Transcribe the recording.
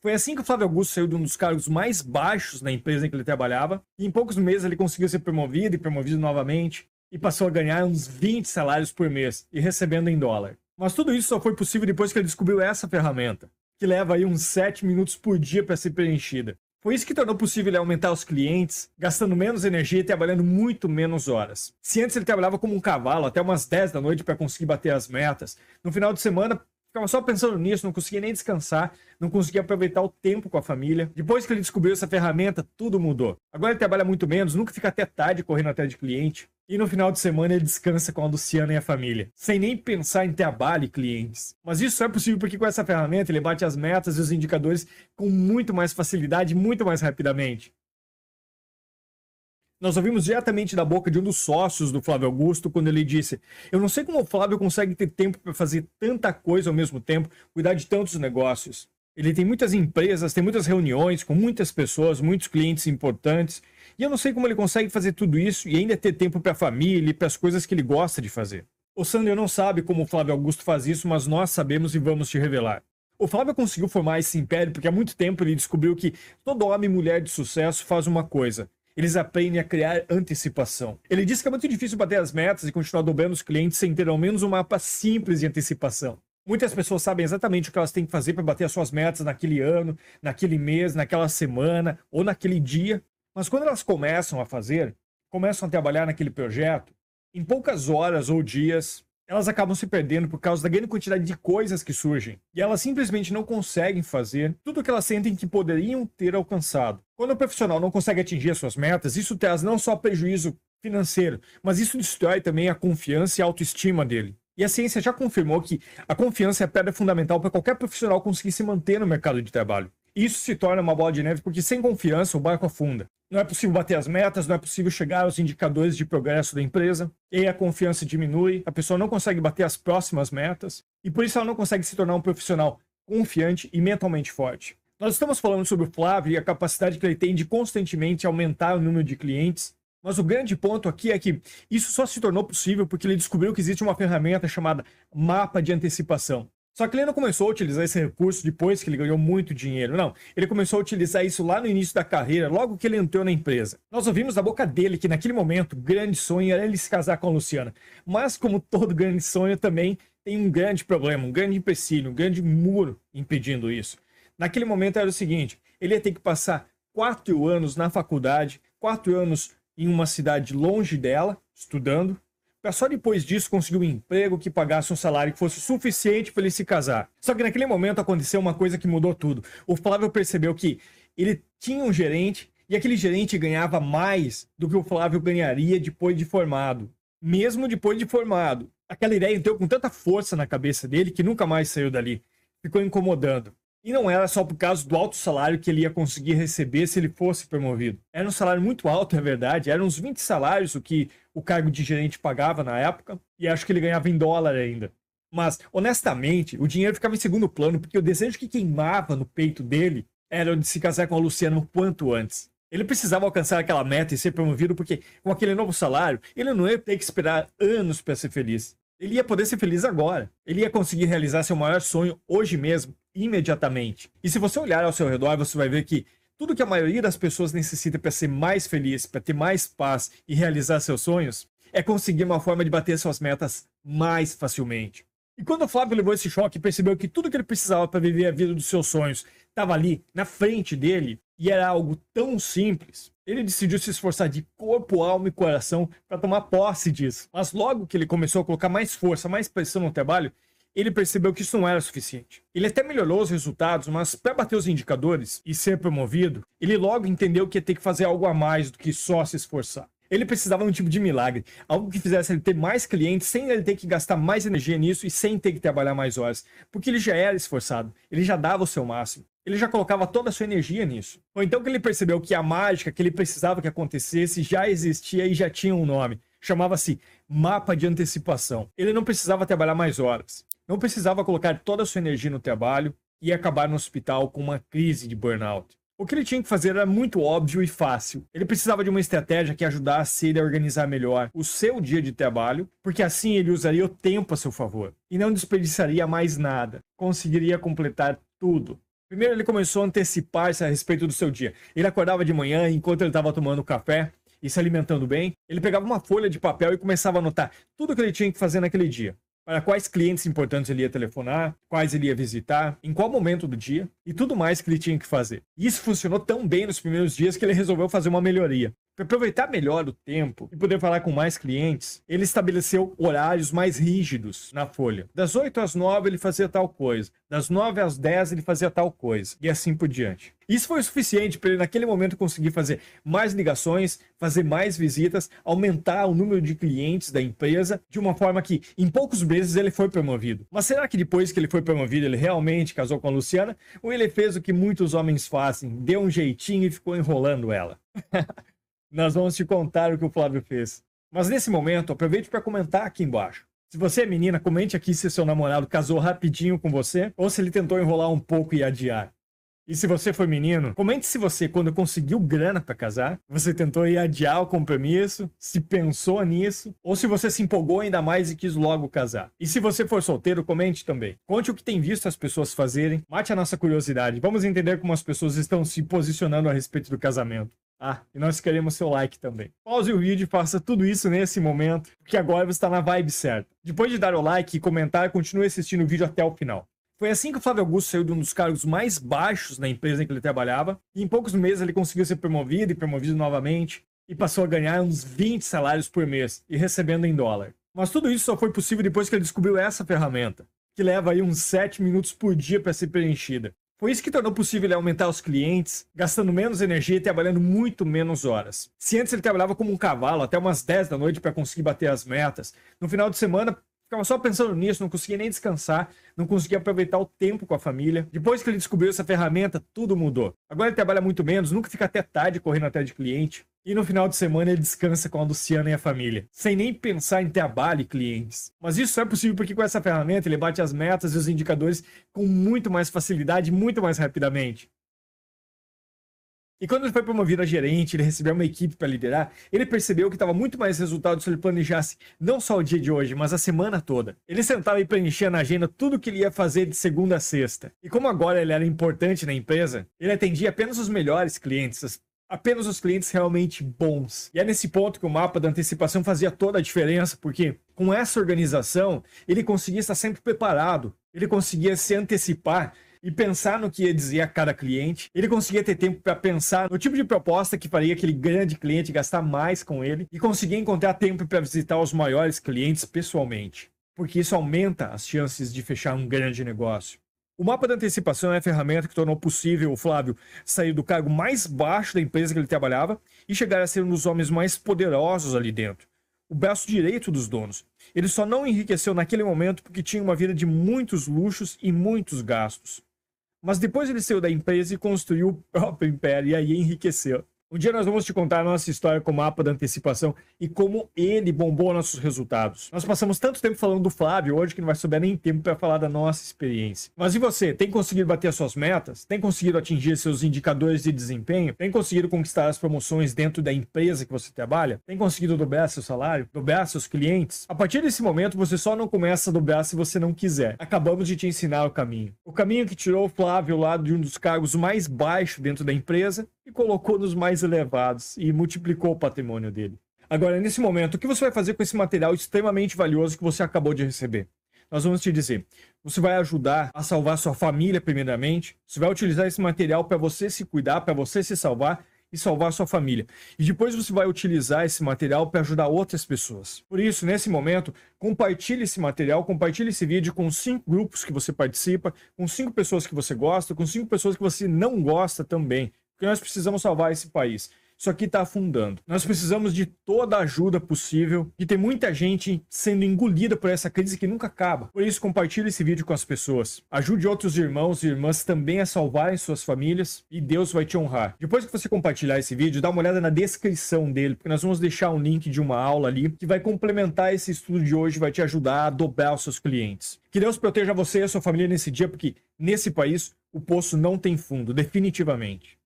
Foi assim que o Flávio Augusto saiu de um dos cargos mais baixos na empresa em que ele trabalhava, e em poucos meses ele conseguiu ser promovido e promovido novamente, e passou a ganhar uns 20 salários por mês, e recebendo em dólar. Mas tudo isso só foi possível depois que ele descobriu essa ferramenta, que leva aí uns 7 minutos por dia para ser preenchida. Foi isso que tornou possível ele aumentar os clientes, gastando menos energia e trabalhando muito menos horas. Se antes ele trabalhava como um cavalo até umas 10 da noite para conseguir bater as metas, no final de semana ficava só pensando nisso, não conseguia nem descansar, não conseguia aproveitar o tempo com a família. Depois que ele descobriu essa ferramenta, tudo mudou. Agora ele trabalha muito menos, nunca fica até tarde correndo atrás de cliente. E no final de semana ele descansa com a Luciana e a família, sem nem pensar em trabalho e clientes. Mas isso só é possível porque com essa ferramenta ele bate as metas e os indicadores com muito mais facilidade e muito mais rapidamente. Nós ouvimos diretamente da boca de um dos sócios do Flávio Augusto quando ele disse: "Eu não sei como o Flávio consegue ter tempo para fazer tanta coisa ao mesmo tempo, cuidar de tantos negócios. Ele tem muitas empresas, tem muitas reuniões com muitas pessoas, muitos clientes importantes, e eu não sei como ele consegue fazer tudo isso e ainda ter tempo para a família e para as coisas que ele gosta de fazer." O Sander não sabe como o Flávio Augusto faz isso, mas nós sabemos e vamos te revelar. O Flávio conseguiu formar esse império porque há muito tempo ele descobriu que todo homem e mulher de sucesso faz uma coisa: eles aprendem a criar antecipação. Ele disse que é muito difícil bater as metas e continuar dobrando os clientes sem ter ao menos um mapa simples de antecipação. Muitas pessoas sabem exatamente o que elas têm que fazer para bater as suas metas naquele ano, naquele mês, naquela semana ou naquele dia. Mas quando elas começam a trabalhar naquele projeto, em poucas horas ou dias, elas acabam se perdendo por causa da grande quantidade de coisas que surgem. E elas simplesmente não conseguem fazer tudo o que elas sentem que poderiam ter alcançado. Quando o profissional não consegue atingir as suas metas, isso traz não só prejuízo financeiro, mas isso destrói também a confiança e a autoestima dele. E a ciência já confirmou que a confiança é a pedra fundamental para qualquer profissional conseguir se manter no mercado de trabalho. E isso se torna uma bola de neve porque sem confiança o barco afunda. Não é possível bater as metas, não é possível chegar aos indicadores de progresso da empresa, e aí a confiança diminui, a pessoa não consegue bater as próximas metas, e por isso ela não consegue se tornar um profissional confiante e mentalmente forte. Nós estamos falando sobre o Flávio e a capacidade que ele tem de constantemente aumentar o número de clientes, mas o grande ponto aqui é que isso só se tornou possível porque ele descobriu que existe uma ferramenta chamada mapa de antecipação. Só que ele não começou a utilizar esse recurso depois que ele ganhou muito dinheiro, não. Ele começou a utilizar isso lá no início da carreira, logo que ele entrou na empresa. Nós ouvimos da boca dele que naquele momento o grande sonho era ele se casar com a Luciana. Mas como todo grande sonho também tem um grande problema, um grande empecilho, um grande muro impedindo isso. Naquele momento era o seguinte: ele ia ter que passar 4 anos na faculdade, 4 anos em uma cidade longe dela, estudando, para só depois disso conseguir um emprego que pagasse um salário que fosse suficiente para ele se casar. Só que naquele momento aconteceu uma coisa que mudou tudo. O Flávio percebeu que ele tinha um gerente e aquele gerente ganhava mais do que o Flávio ganharia depois de formado. Mesmo depois de formado. Aquela ideia entrou com tanta força na cabeça dele que nunca mais saiu dali. Ficou incomodando. E não era só por causa do alto salário que ele ia conseguir receber se ele fosse promovido. Era um salário muito alto, é verdade. Eram uns 20 salários o que o cargo de gerente pagava na época. E acho que ele ganhava em dólar ainda. Mas, honestamente, o dinheiro ficava em segundo plano, porque o desejo que queimava no peito dele era o de se casar com a Luciana o quanto antes. Ele precisava alcançar aquela meta e ser promovido porque, com aquele novo salário, ele não ia ter que esperar anos para ser feliz. Ele ia poder ser feliz agora. Ele ia conseguir realizar seu maior sonho hoje mesmo, imediatamente. E se você olhar ao seu redor, você vai ver que tudo que a maioria das pessoas necessita para ser mais feliz, para ter mais paz e realizar seus sonhos, é conseguir uma forma de bater suas metas mais facilmente. E quando o Flávio levou esse choque e percebeu que tudo que ele precisava para viver a vida dos seus sonhos estava ali, na frente dele, e era algo tão simples, ele decidiu se esforçar de corpo, alma e coração para tomar posse disso. Mas logo que ele começou a colocar mais força, mais pressão no trabalho, ele percebeu que isso não era suficiente. Ele até melhorou os resultados, mas para bater os indicadores e ser promovido, ele logo entendeu que ia ter que fazer algo a mais do que só se esforçar. Ele precisava de um tipo de milagre, algo que fizesse ele ter mais clientes sem ele ter que gastar mais energia nisso e sem ter que trabalhar mais horas, porque ele já era esforçado, ele já dava o seu máximo, ele já colocava toda a sua energia nisso. Ou então que ele percebeu que a mágica que ele precisava que acontecesse já existia e já tinha um nome, chamava-se mapa de antecipação. Ele não precisava trabalhar mais horas, não precisava colocar toda a sua energia no trabalho e acabar no hospital com uma crise de burnout. O que ele tinha que fazer era muito óbvio e fácil. Ele precisava de uma estratégia que ajudasse ele a organizar melhor o seu dia de trabalho, porque assim ele usaria o tempo a seu favor e não desperdiçaria mais nada. Conseguiria completar tudo. Primeiro ele começou a antecipar-se a respeito do seu dia. Ele acordava de manhã, enquanto ele estava tomando café e se alimentando bem, ele pegava uma folha de papel e começava a anotar tudo o que ele tinha que fazer naquele dia. Para quais clientes importantes ele ia telefonar, quais ele ia visitar, em qual momento do dia e tudo mais que ele tinha que fazer. E isso funcionou tão bem nos primeiros dias que ele resolveu fazer uma melhoria. Para aproveitar melhor o tempo e poder falar com mais clientes, ele estabeleceu horários mais rígidos na folha. Das 8 às 9 ele fazia tal coisa, das 9 às 10 ele fazia tal coisa, e assim por diante. Isso foi o suficiente para ele naquele momento conseguir fazer mais ligações, fazer mais visitas, aumentar o número de clientes da empresa, de uma forma que em poucos meses ele foi promovido. Mas será que depois que ele foi promovido ele realmente casou com a Luciana? Ou ele fez o que muitos homens fazem, deu um jeitinho e ficou enrolando ela? Nós vamos te contar o que o Flávio fez. Mas nesse momento, aproveite para comentar aqui embaixo. Se você é menina, comente aqui se seu namorado casou rapidinho com você ou se ele tentou enrolar um pouco e adiar. E se você foi menino, comente se você, quando conseguiu grana para casar, você tentou ir adiar o compromisso, se pensou nisso, ou se você se empolgou ainda mais e quis logo casar. E se você for solteiro, comente também. Conte o que tem visto as pessoas fazerem, mate a nossa curiosidade. Vamos entender como as pessoas estão se posicionando a respeito do casamento. E nós queremos seu like também. Pause o vídeo e faça tudo isso nesse momento, porque agora você está na vibe certa. Depois de dar o like e comentar, continue assistindo o vídeo até o final. Foi assim que o Flávio Augusto saiu de um dos cargos mais baixos na empresa em que ele trabalhava, e em poucos meses ele conseguiu ser promovido e promovido novamente, e passou a ganhar uns 20 salários por mês, e recebendo em dólar. Mas tudo isso só foi possível depois que ele descobriu essa ferramenta, que leva aí uns 7 minutos por dia para ser preenchida. Foi isso que tornou possível ele aumentar os clientes, gastando menos energia e trabalhando muito menos horas. Se antes ele trabalhava como um cavalo até umas 10 da noite para conseguir bater as metas, no final de semana ficava só pensando nisso, não conseguia nem descansar, não conseguia aproveitar o tempo com a família. Depois que ele descobriu essa ferramenta, tudo mudou. Agora ele trabalha muito menos, nunca fica até tarde correndo atrás de cliente. E no final de semana ele descansa com a Luciana e a família, sem nem pensar em trabalho e clientes. Mas isso só é possível porque com essa ferramenta ele bate as metas e os indicadores com muito mais facilidade e muito mais rapidamente. E quando ele foi promovido a gerente, ele recebeu uma equipe para liderar, ele percebeu que estava muito mais resultado se ele planejasse não só o dia de hoje, mas a semana toda. Ele sentava e preenchia na agenda tudo o que ele ia fazer de segunda a sexta. E como agora ele era importante na empresa, ele atendia apenas os melhores clientes, apenas os clientes realmente bons. E é nesse ponto que o mapa da antecipação fazia toda a diferença, porque com essa organização, ele conseguia estar sempre preparado, ele conseguia se antecipar e pensar no que ia dizer a cada cliente. Ele conseguia ter tempo para pensar no tipo de proposta que faria aquele grande cliente gastar mais com ele e conseguia encontrar tempo para visitar os maiores clientes pessoalmente, porque isso aumenta as chances de fechar um grande negócio. O mapa da antecipação é a ferramenta que tornou possível o Flávio sair do cargo mais baixo da empresa que ele trabalhava e chegar a ser um dos homens mais poderosos ali dentro, o braço direito dos donos. Ele só não enriqueceu naquele momento porque tinha uma vida de muitos luxos e muitos gastos. Mas depois ele saiu da empresa e construiu o próprio império e aí enriqueceu. Um dia nós vamos te contar a nossa história com o mapa da antecipação e como ele bombou nossos resultados. Nós passamos tanto tempo falando do Flávio hoje que não vai sobrar nem tempo para falar da nossa experiência. Mas e você? Tem conseguido bater as suas metas? Tem conseguido atingir seus indicadores de desempenho? Tem conseguido conquistar as promoções dentro da empresa que você trabalha? Tem conseguido dobrar seu salário? Dobrar seus clientes? A partir desse momento você só não começa a dobrar se você não quiser. Acabamos de te ensinar o caminho. O caminho que tirou o Flávio lá de um dos cargos mais baixos dentro da empresa e colocou nos mais elevados e multiplicou o patrimônio dele. Agora, nesse momento, o que você vai fazer com esse material extremamente valioso que você acabou de receber? Nós vamos te dizer. Você vai ajudar a salvar sua família, primeiramente. Você vai utilizar esse material para você se cuidar, para você se salvar e salvar sua família. E depois você vai utilizar esse material para ajudar outras pessoas. Por isso, nesse momento, compartilhe esse material, compartilhe esse vídeo com 5 grupos que você participa, com 5 pessoas que você gosta, com 5 pessoas que você não gosta também. Porque nós precisamos salvar esse país. Isso aqui está afundando. Nós precisamos de toda a ajuda possível. E tem muita gente sendo engolida por essa crise que nunca acaba. Por isso, compartilhe esse vídeo com as pessoas. Ajude outros irmãos e irmãs também a salvarem suas famílias. E Deus vai te honrar. Depois que você compartilhar esse vídeo, dá uma olhada na descrição dele. Porque nós vamos deixar um link de uma aula ali que vai complementar esse estudo de hoje. Vai te ajudar a dobrar os seus clientes. Que Deus proteja você e a sua família nesse dia. Porque nesse país, o poço não tem fundo. Definitivamente.